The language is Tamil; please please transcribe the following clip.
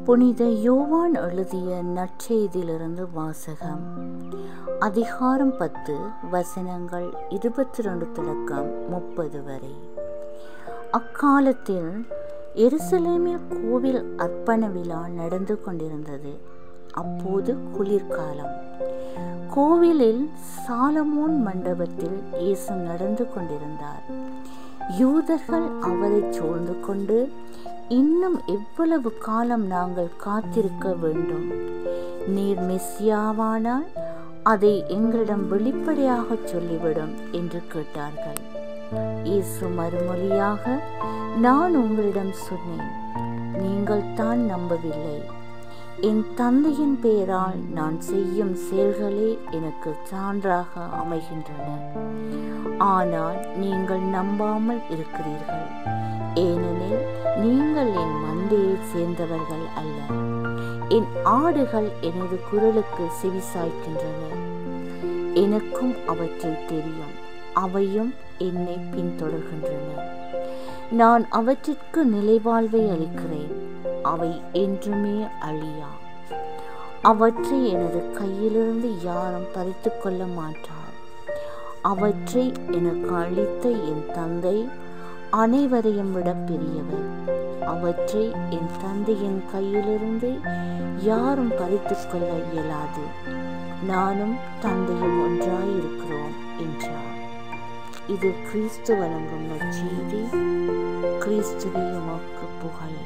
புனித யோவான் எழுதிய நற்செய்தியிலிருந்து வாசகம். அதிகாரம் 10 வசனங்கள் 22 தொடக்கம் 30 வரை. அக்காலத்தில் எருசலேமில் கோவில் அர்ப்பண விழா நடந்து கொண்டிருந்தது. அப்போது குளிர்காலம். கோவிலில் சாலமோன் மண்டபத்தில் இயேசு நடந்து கொண்டிருந்தார். யூதர்கள் அவரை சூழ்ந்து கொண்டு, இன்னும் எவ்வளவு காலம் நாங்கள் காத்திருக்க வேண்டும்? நீர் மெசியாவானால் அதை எங்களிடம் வெளிப்படையாக சொல்லிவிடும் என்று கேட்டார்கள். இயேசு மறுமொழியாக, நான் உங்களிடம் சொன்னேன், நீங்கள் தான் நம்பவில்லை. என் தந்தையின் பெயரால் நான் செய்யும் செயல்களே எனக்கு சான்றாக அமைகின்றன. ஆனால் நீங்கள் நம்பாமல் இருக்கிறீர்கள். ஏனெனில் நீங்கள் என் மந்தையை சேர்ந்தவர்கள் அல்ல. என் ஆடுகள் எனது குரலுக்கு செவிசாய்க்கின்றன. எனக்கும் அவற்றை தெரியும், அவையும் என்னை பின்தொடர்கின்றன. நான் அவற்றிற்கு நிலைவாழ்வை அளிக்கிறேன், அவை என்றுமே அழியா. அவற்றை எனது கையிலிருந்து யாரும் பறித்து கொள்ள மாட்டார். அவற்றை எனக்கு அளித்த என் தந்தை அனைவரையும் விட பெரியவர். அவற்றை என் தந்தையின் கையிலிருந்து யாரும் பறித்து கொள்ள இயலாது. நானும் தந்தையும் ஒன்றாயிருக்கிறோம் என்றார். இது கிறிஸ்து வழங்கும் நற்செய்தி. கிறிஸ்துவே உமக்கு புகழ்.